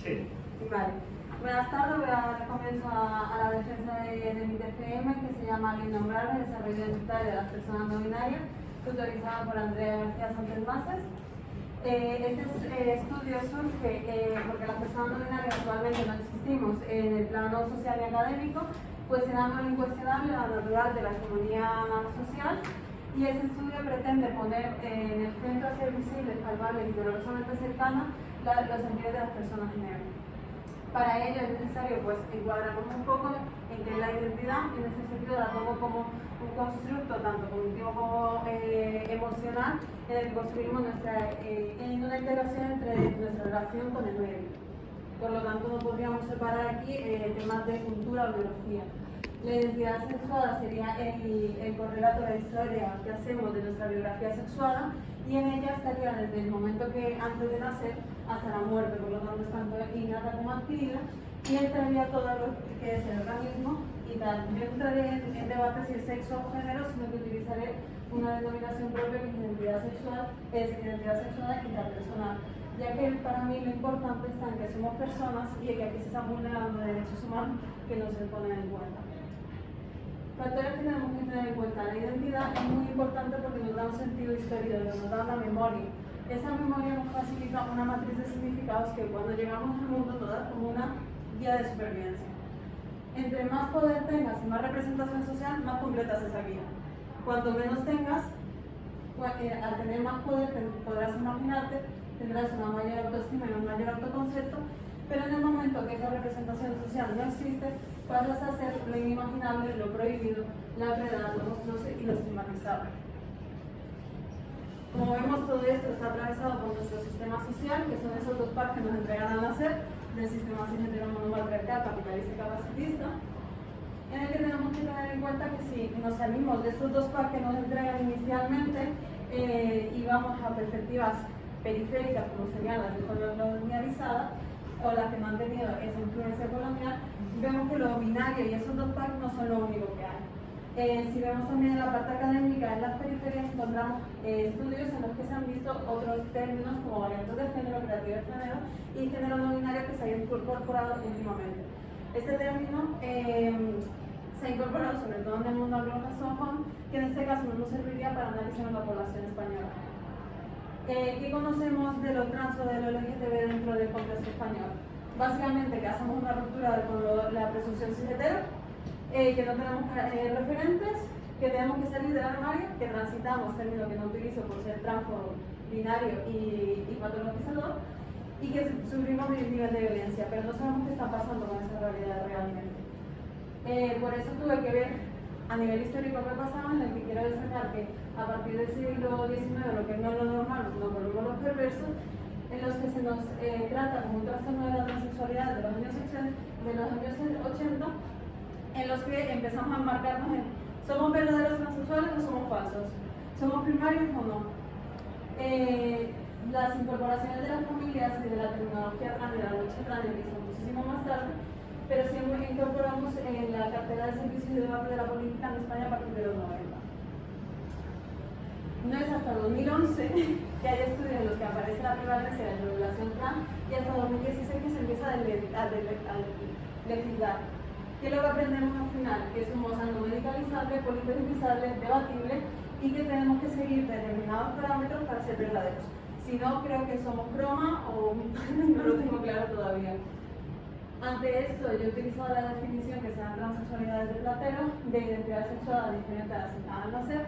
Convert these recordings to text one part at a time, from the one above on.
Sí. Vale. Buenas tardes, voy a dar comienzo a la defensa de mi TFM, que se llama Lo Innombrable, Desarrollo Identitario de las Personas No Binarias, tutorizada por Andrea García Sánchez Mazas. Este estudio surge porque las personas no binarias actualmente no existimos en el plano social y académico, cuestionamos lo incuestionable, lo natural de la economía social, y este estudio pretende poner en el centro a ser visibles, palpables y dolorosamente cercanas los sentidos de las personas negras. Para ello es necesario encuadrarnos un poco en qué es la identidad, y en ese sentido la tomo como un constructo tanto cognitivo como emocional, en el que construimos en una integración entre nuestra relación con el medio. Por lo tanto, no podríamos separar aquí temas de cultura o biología. La identidad sexuada sería el correlato de la historia que hacemos de nuestra biografía sexuada, y en ella estaría desde el momento que antes de nacer hasta la muerte, por lo tanto es tanto innata como adquirida, y entraría todo lo que es el organismo y tal. Yo entraré en debate si es sexo o género, sino que utilizaré una denominación propia que es identidad sexual interpersonal, ya que para mí lo importante está en que somos personas y en que aquí se están vulnerando derechos humanos que no se ponen en cuenta. Factores que tenemos que tener en cuenta. La identidad es muy importante porque nos da un sentido histórico, nos da una memoria. Esa memoria nos facilita una matriz de significados que cuando llegamos al mundo nos da como una guía de supervivencia. Entre más poder tengas y más representación social, más completa es esa guía. Cuanto menos tengas, al tener más poder podrás imaginarte, tendrás una mayor autoestima y un mayor autoconcepto, pero en el momento que esa representación social no existe, pasas a ser lo inimaginable, lo prohibido, la verdad, lo monstruoso y lo estigmatizable. Como vemos, todo esto está atravesado por nuestro sistema social, que son esos dos pares que nos entregan al nacer, del sistema cisgénero monopatriarcal, capitalista y capacitista, en el que tenemos que tener en cuenta que si nos salimos de estos dos pares que nos entregan inicialmente y vamos a perspectivas periféricas, como serían las de colonializada, o las que no han tenido esa influencia colonial, vemos que lo binario y esos dos packs no son lo único que hay. Si vemos también en la parte académica, en las periferias encontramos estudios en los que se han visto otros términos como variantes de género, creatividad de género y género no binario que se hayan incorporado últimamente. Este término se ha incorporado sobre todo en el mundo anglosajón, que en este caso no nos serviría para analizar la población española. ¿Qué conocemos de lo trans o de lo LGTB dentro del contexto español? Básicamente que hacemos una ruptura con la presunción cis-hetero, que no tenemos referentes, que tenemos que salir del armario, que transitamos, término que no utilizo por ser transfobo, binario y patologizador, y que sufrimos un nivel de violencia, pero no sabemos qué está pasando con esa realidad realmente. Por eso tuve que ver a nivel histórico qué pasaba, en el que quiero destacar que a partir del siglo XIX, lo que no es lo normal, nos volvemos los perversos, en los que se nos trata como un trastorno de la transexualidad de los años 80, en los que empezamos a marcarnos en ¿somos verdaderos transexuales o somos falsos? ¿Somos primarios o no? Las incorporaciones de las familias y de la terminología trans, de la lucha trans, empiezan muchísimo más tarde, pero siempre incorporamos en la cartera de servicios y debate de la política en España a partir de los 90. No es hasta 2011 que hay estudios en los que aparece la prevalencia de la regulación trans, y hasta 2016 que se empieza a legislar. ¿Qué es lo que aprendemos al final? Que somos algo medicalizable, politizable, debatible, y que tenemos que seguir determinados parámetros para ser verdaderos. Si no, creo que somos croma o no lo tengo claro todavía. Ante esto, yo he utilizado la definición que se dan transexualidades de Platero, de identidad sexual diferente a la aceptada al nacer,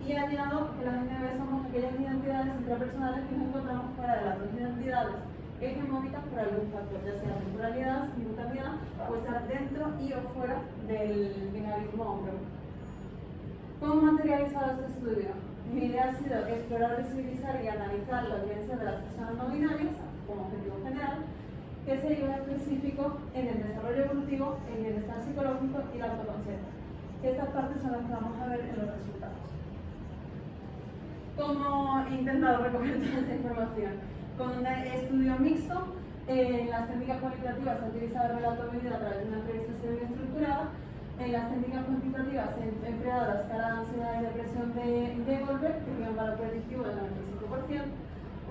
y añado que las NB somos aquellas identidades intrapersonales que nos encontramos fuera de las dos identidades hegemónicas por algún factor, ya sea temporalidad, simultaneidad, o estar dentro y o fuera del binarismo hombre. ¿Cómo he materializado este estudio? Mi idea ha sido explorar, visibilizar y analizar la audiencia de las personas no binarias como objetivo general, que se lleva específico en el desarrollo evolutivo, el bienestar psicológico y el autoconcepto. Estas partes son las que vamos a ver en los resultados. ¿Cómo he intentado recoger toda esta información? Con un estudio mixto, las técnicas cualitativas se han utilizado el relato medido a través de una entrevista semi-estructurada. En las técnicas cuantitativas se han empleado la escala de ansiedad y depresión de Goldberg, que tiene un valor predictivo del 95%,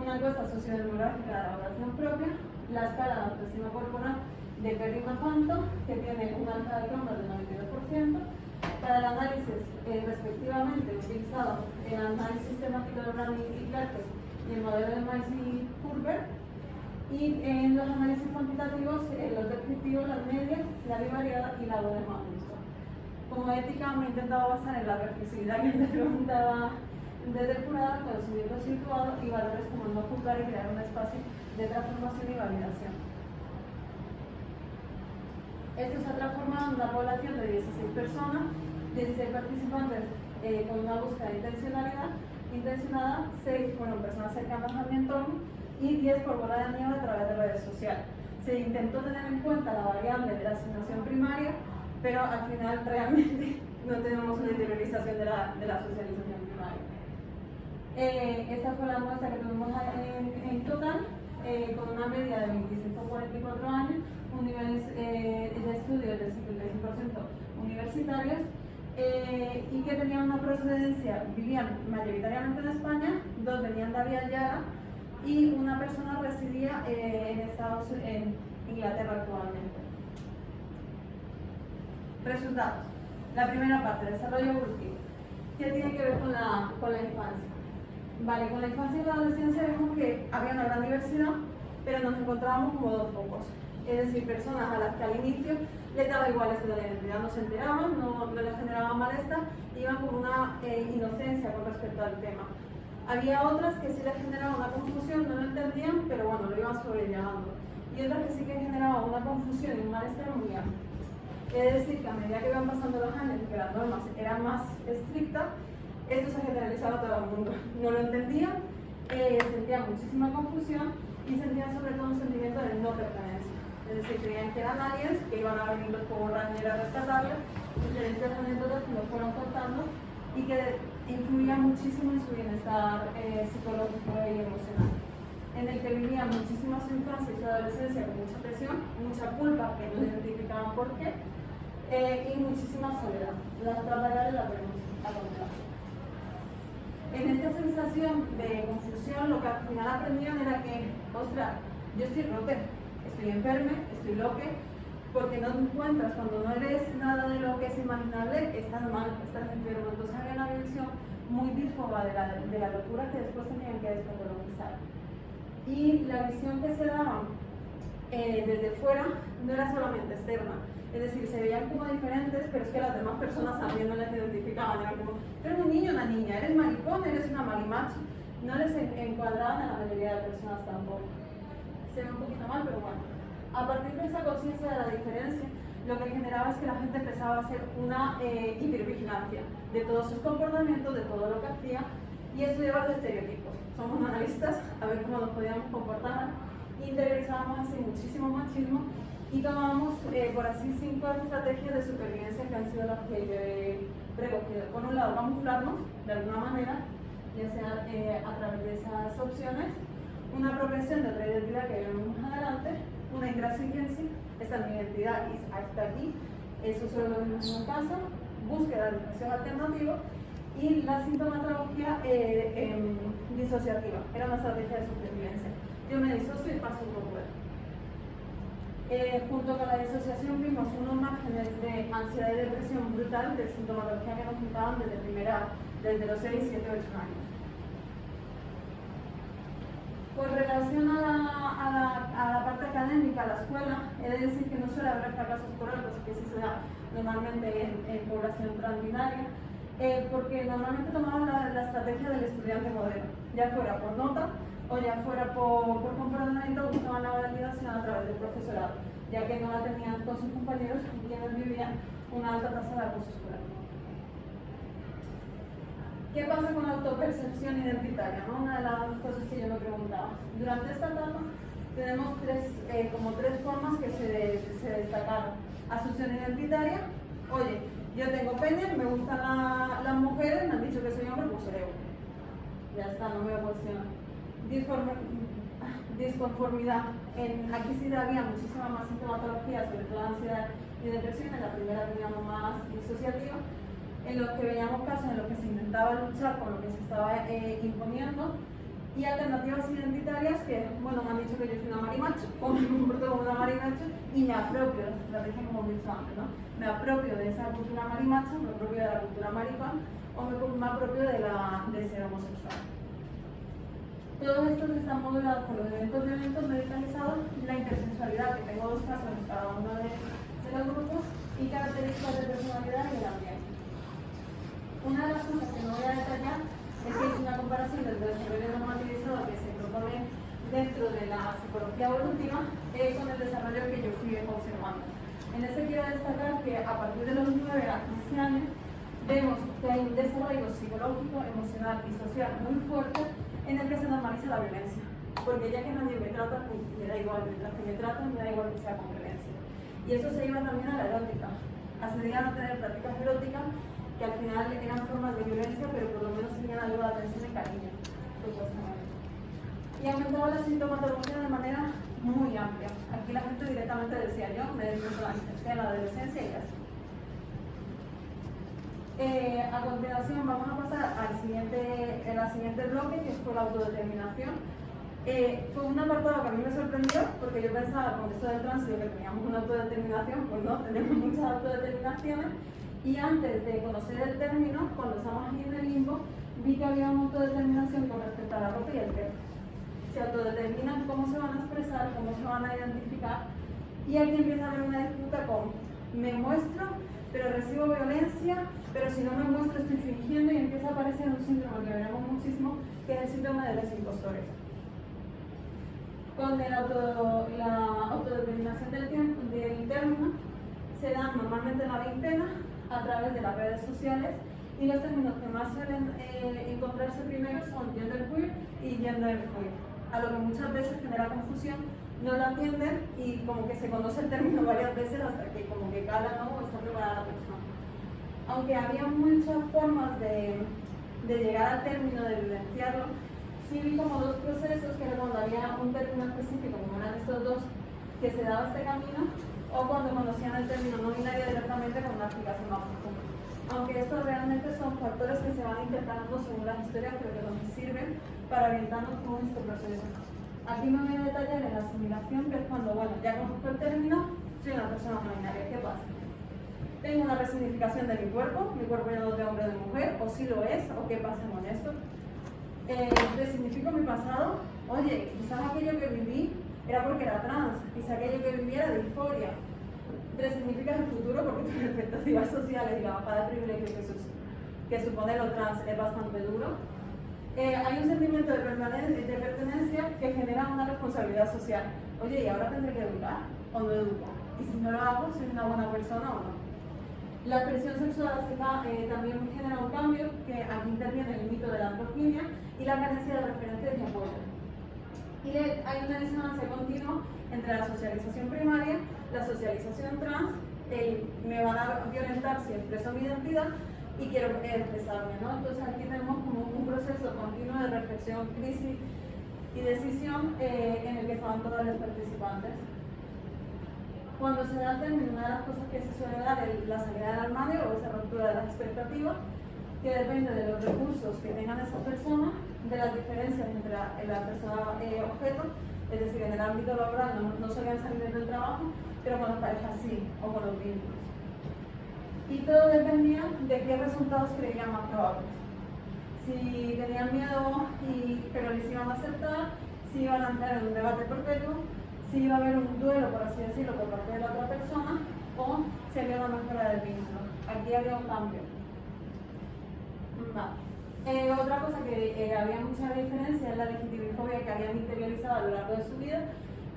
una encuesta sociodemográfica de la evaluación propia, la escala de autoestima corporal de Perry Mafanto, que tiene un alza de Cromwell del 92%. Para el análisis, respectivamente, utilizado el análisis temático de Browning y Clarke y el modelo de Miles y Pulver. Y en los análisis cuantitativos, los descriptivos, las medias, la bivariada y la voz de Magnusson. Como ética me he intentado basar en la reflexividad que me preguntaba desde el jurado, conocimiento situado y valores como no juzgar y crear un espacio de transformación y validación. Esto se ha transformado en una población de 16 personas, 16 participantes con una búsqueda intencionada, 6 fueron personas cercanas a mi entorno y 10 por bola de nieve a través de redes sociales. Se intentó tener en cuenta la variable de la asignación primaria, pero al final realmente no tenemos una interiorización de la socialización primaria. Esta fue la muestra que tuvimos en total, con una media de 25 a 44 años, un nivel de estudio del 55% universitarios, y que tenían una procedencia, vivían mayoritariamente en España, 2 venían de Avia Yara y una persona residía en Inglaterra actualmente. Resultados. La primera parte, desarrollo evolutivo. ¿Qué tiene que ver con la infancia? Vale, con la infancia y la adolescencia vemos que había una gran diversidad, pero nos encontrábamos como 2 focos. Es decir, personas a las que al inicio les daba igual esto de la identidad, no se enteraban, no les generaba malestar, iban con una inocencia con respecto al tema. Había otras que sí les generaba una confusión, no lo entendían, pero bueno, lo iban sobrellevando. Y otras que sí que generaban una confusión y un malestar muy amplio. Es decir, que a medida que iban pasando los años y que las normas eran más estrictas, esto se generalizaba a todo el mundo. No lo entendían, sentían muchísima confusión y sentían sobre todo un sentimiento de no pertenencia. Es decir, creían que eran aliens, que iban a venir los Power Rangers a rescatarlos, diferentes anécdotas que nos fueron contando y que influían muchísimo en su bienestar psicológico y emocional, en el que vivían muchísimo su infancia y su adolescencia con mucha presión, mucha culpa, que no identificaban por qué, y muchísima soledad. Las otras variables las vemos a continuación. En esta sensación de confusión, lo que al final aprendían era que, ostras, yo estoy rote, estoy enferme, estoy loque, porque no te encuentras, cuando no eres nada de lo que es imaginable, estás mal, estás enfermo. Entonces había una visión muy disfoba de la locura que después tenían que despatologizar. Y la visión que se daba desde fuera no era solamente externa, es decir, se veían como diferentes, pero es que las demás personas también no les identificaban, eran como, eres un niño o una niña, eres maricón, eres una marimacho, no les encuadraban a la mayoría de personas tampoco. Se ve un poquito mal, pero bueno. A partir de esa conciencia de la diferencia, lo que generaba es que la gente empezaba a hacer una hipervigilancia de todos sus comportamientos, de todo lo que hacía, y estudiaba los estereotipos. Somos analistas, a ver cómo nos podíamos comportar, interiorizábamos así muchísimo machismo y tomábamos, por así, 5 estrategias de supervivencia que han sido las que yo he recogido. Por un lado, camuflarnos de alguna manera, ya sea a través de esas opciones, una propensión de otra identidad que veremos más adelante, una intransigencia, esta es mi identidad y hasta aquí, eso solo lo vimos en un caso, búsqueda de espacios alternativos y la sintomatología disociativa, era una estrategia de supervivencia. Yo me disocio y paso por fuera. Junto con la disociación vimos unos márgenes de ansiedad y depresión brutal de sintomatología que nos juntaban desde los 6, 7, 8 años. Con relación a la parte académica, a la escuela, he de decir que no suele haber fracasos por algo, así que sí se da normalmente en población transbinaria, porque normalmente tomaban la estrategia del estudiante moderno, ya fuera por nota o ya fuera por comportamiento, buscaban la validación a través del profesorado, ya que no la tenían con sus compañeros quienes vivían una alta tasa de acoso escolar. ¿Qué pasa con la autopercepción identitaria? ¿No? Una de las cosas que yo me preguntaba. Durante esta etapa tenemos como tres formas que se destacaron. Asunción identitaria, oye, yo tengo pene, me gustan las mujeres, me han dicho que soy hombre, pues seré hombre. Ya está, no me voy a cuestionar. Disconformidad. Aquí sí había muchísima más sintomatología, sobre todo ansiedad y depresión. En la primera teníamos más disociativa, en los que veíamos casos en los que se intentaba luchar con lo que se estaba imponiendo, Y alternativas identitarias que, bueno, me han dicho que yo soy una marimacho, o me comporto como una marimacho y me apropio de la estrategia como he dicho antes, ¿no? Me apropio de esa cultura marimacha, me apropio de la cultura maricón o me apropio de ser homosexual. Todos estos están modulados por los eventos medicalizados y la intersexualidad, que tengo dos casos en cada uno de los grupos, y características de personalidad y el ambiente. Una de las cosas que no voy a detallar es que es una comparación del desarrollo normativizado que se propone dentro de la psicología evolutiva con el desarrollo que yo fui observando. En ese quiero destacar que a partir de los 9 a 15 años vemos que hay un desarrollo psicológico, emocional y social muy fuerte en el que se normaliza la violencia. Porque ya que nadie me trata, pues me da igual, mientras que me tratan, me da igual que sea con violencia. Y eso se lleva también a la erótica. Accedían a tener prácticas eróticas que al final eran formas de violencia, pero por lo menos tenían algo de atención y cariño, supuestamente. Y aumentaba la sintomatología de manera muy amplia. Aquí la gente directamente decía, yo me dedico a la adolescencia y así. A continuación vamos a pasar al siguiente bloque, que fue la autodeterminación. Fue un apartado que a mí me sorprendió, porque yo pensaba con esto del tránsito que teníamos una autodeterminación, pues no, tenemos muchas autodeterminaciones. Y antes de conocer el término, cuando estamos aquí en el limbo, vi que había una autodeterminación con respecto a la ropa y el pelo. Se autodeterminan cómo se van a expresar, cómo se van a identificar, y aquí empieza a haber una disputa con me muestro, pero recibo violencia, pero si no me muestro estoy fingiendo, y empieza a aparecer un síndrome que veremos muchísimo, que es el síndrome de los impostores. Con la autodeterminación del término se dan normalmente en la veintena a través de las redes sociales, y los términos que más suelen encontrarse primero son genderqueer y genderfluid, a lo que muchas veces genera confusión, no lo entienden y como que se conoce el término varias veces hasta que como que cala, ¿no? O está preparada la persona. Aunque había muchas formas de llegar al término, de vivenciarlo, sí vi como dos procesos, que era cuando había un término específico, como eran estos dos, que se daba este camino, o cuando conocían el término no binario directamente con una aplicación más profunda. Aunque estos realmente son factores que se van intercalando según las historias, pero que nos sirven para orientarnos con este proceso. Aquí me voy a detallar en la asimilación, que es cuando, bueno, ya conozco el término, soy una persona no binaria. ¿Qué pasa? Tengo una resignificación de mi cuerpo ya no es de hombre o de mujer, o si lo es, o qué pasa con esto. Resignifico mi pasado. Oye, quizás aquello que viví era porque era trans, quizás aquello que viví era de disforia. Resignificas el futuro porque tus expectativas sociales y la mapa de privilegio que supone lo trans es bastante duro. Hay un sentimiento de pertenencia que genera una responsabilidad social. Oye, ¿y ahora tendré que educar o no educo? Y si no lo hago, ¿soy una buena persona o no? La expresión sexual también genera un cambio, que aquí interviene el mito de la androginia y la carencia de referentes y apoyo. Y hay una disonancia continua entre la socialización primaria, la socialización trans, me van a violentar si expreso mi identidad y quiero expresarme, ¿no? Entonces aquí tenemos como un proceso continuo de reflexión, crisis y decisión en el que estaban todos los participantes. Cuando se da el término, una de las cosas que se suele dar es la salida del armario o esa ruptura de las expectativas, que depende de los recursos que tengan esas personas, de las diferencias entre la persona objeto, es decir, en el ámbito laboral no solían salir del trabajo, pero con las parejas sí, o con los vínculos. Y todo dependía de qué resultados creían más probables. Si tenían miedo, pero les iban a aceptar, si iban a entrar en un debate perpetuo, si iba a haber un duelo, por así decirlo, por parte de la otra persona, o si había una mejora del vínculo. Aquí había un cambio. Otra cosa que había mucha diferencia es la legitimifobia que habían interiorizado a lo largo de su vida,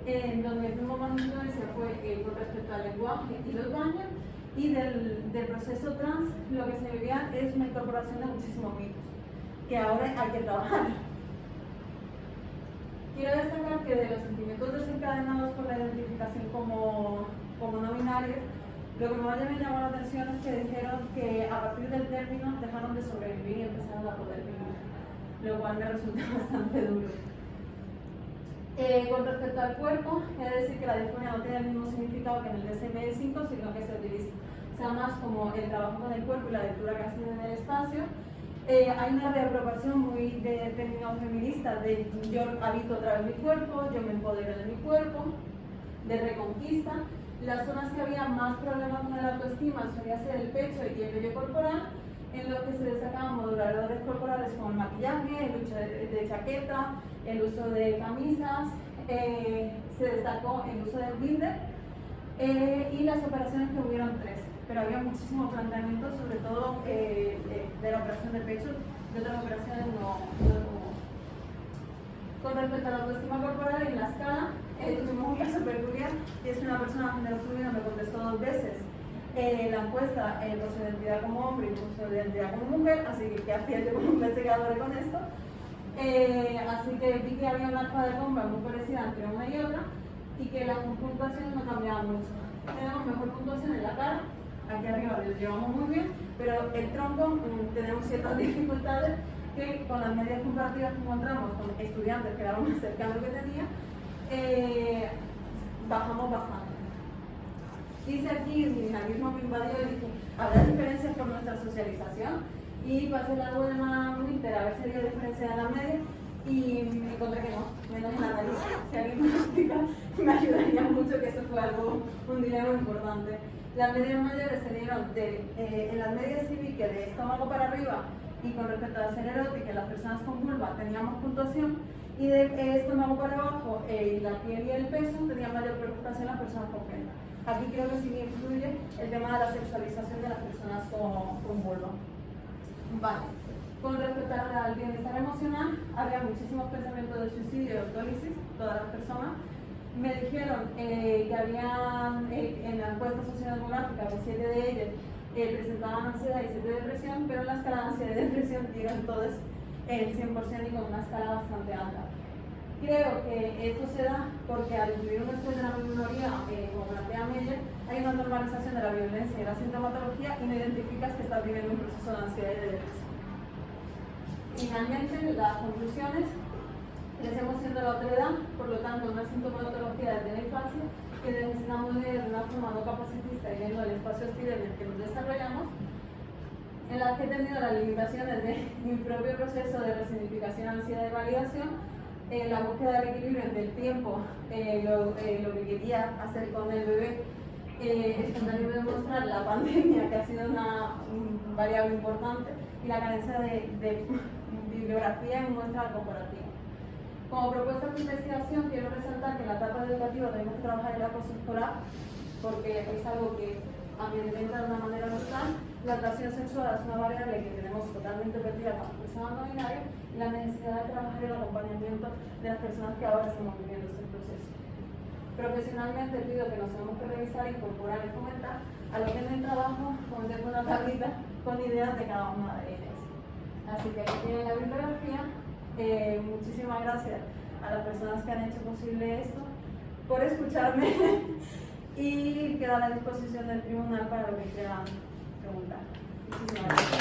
en donde el primo más influencia fue con respecto al lenguaje y los baños, y del proceso trans lo que se vivía es una incorporación de muchísimos mitos, que ahora hay que trabajar. Quiero destacar que de los sentimientos desencadenados por la identificación como no binarios, lo que más me llamó la atención es que dijeron que a partir del término dejaron de sobrevivir y empezaron a poder vivir, lo cual me resulta bastante duro. Con respecto al cuerpo, he de decir que la disforia no tiene el mismo significado que en el DSM-5, sino que se utiliza más como el trabajo con el cuerpo y la lectura que hacen en el espacio, Hay una reapropiación muy de términos feministas de yo habito otra vez mi cuerpo, yo me empodero de mi cuerpo, de reconquista. Las zonas que había más problemas con la autoestima solía ser el pecho y el vello corporal, en los que se destacaban moduladores corporales como el maquillaje, el uso de chaqueta, el uso de camisas, se destacó el uso del binder y las operaciones, que hubieron 3, pero había muchísimos planteamientos, sobre todo de la operación de pecho, de otras operaciones no hubo. Con respecto a la autoestima corporal, en la escala tuvimos un caso peculiar, y es que una persona de género fluido me contestó 2 veces la encuesta por su identidad como hombre y por su identidad como mujer, así que ¿qué hacía yo como investigadora con esto? Así que vi que había una alfa de bomba muy parecida entre una y otra, y que las puntuaciones no cambiaban mucho. Tenemos mejor puntuación en la cara, aquí arriba lo llevamos muy bien, pero el tronco tenemos ciertas dificultades que con las medidas comparativas que encontramos con estudiantes que era lo más cercano que tenía, bajamos bastante. Hice aquí, el minimalismo me invadió y dije, ¿habrá diferencias por nuestra socialización? Y pasé la web de Twitter a ver si había diferencia en la media, y me encontré que no, menos en la nariz. Si alguien me lo explica, me ayudaría mucho, que eso fue algo, un dilema importante. Las medias mayores se dieron en las medias sí vi que de estómago para arriba, y con respecto a la escena erótica, las personas con vulva teníamos puntuación, y de estómago para abajo, la piel y el peso tenían mayor preocupación las personas con pena. Aquí creo que sí influye el tema de la sexualización de las personas con vulva. Vale. Con respecto al bienestar emocional, había muchísimos pensamientos de suicidio y autólisis, todas las personas. Me dijeron que había en la encuesta sociodemográfica, que 7 de ellos presentaban ansiedad y 7 depresión, pero en la escala de ansiedad y depresión dieron todos el 100% y con una escala bastante alta. Creo que esto se da porque al incluir un estudio de la minoría, como plantea Meyer, hay una normalización de la violencia y la sintomatología, y no identificas que estás viviendo un proceso de ansiedad y de depresión. Finalmente, las conclusiones: crecemos siendo la otra edad, por lo tanto una sintomatología desde la infancia que necesitamos leer de una forma no capacitista y viendo el espacio hostil en el que nos desarrollamos, en la que he tenido las limitaciones de mi propio proceso de resignificación, ansiedad y validación, la búsqueda del equilibrio entre el tiempo, lo que quería hacer con el bebé, espontáneo demostrar la pandemia, que ha sido una variable importante, y la carencia de bibliografía en muestra comparativa. Como propuesta de investigación, quiero resaltar que en la etapa educativa tenemos que trabajar el acoso escolar, porque es algo que ambienta de una manera neutral. La atracción sexual es una variable que tenemos totalmente perdida para las personas no binarias, y la necesidad de trabajar el acompañamiento de las personas que ahora estamos viviendo este proceso. Profesionalmente pido que nos tenemos que revisar, incorporar y fomentar a lo que en el trabajo, como tengo una tablita con ideas de cada una de ellas. Así que aquí tienen la bibliografía. Muchísimas gracias a las personas que han hecho posible esto, por escucharme, y quedo a la disposición del tribunal para lo que quieran preguntar. Muchísimas gracias.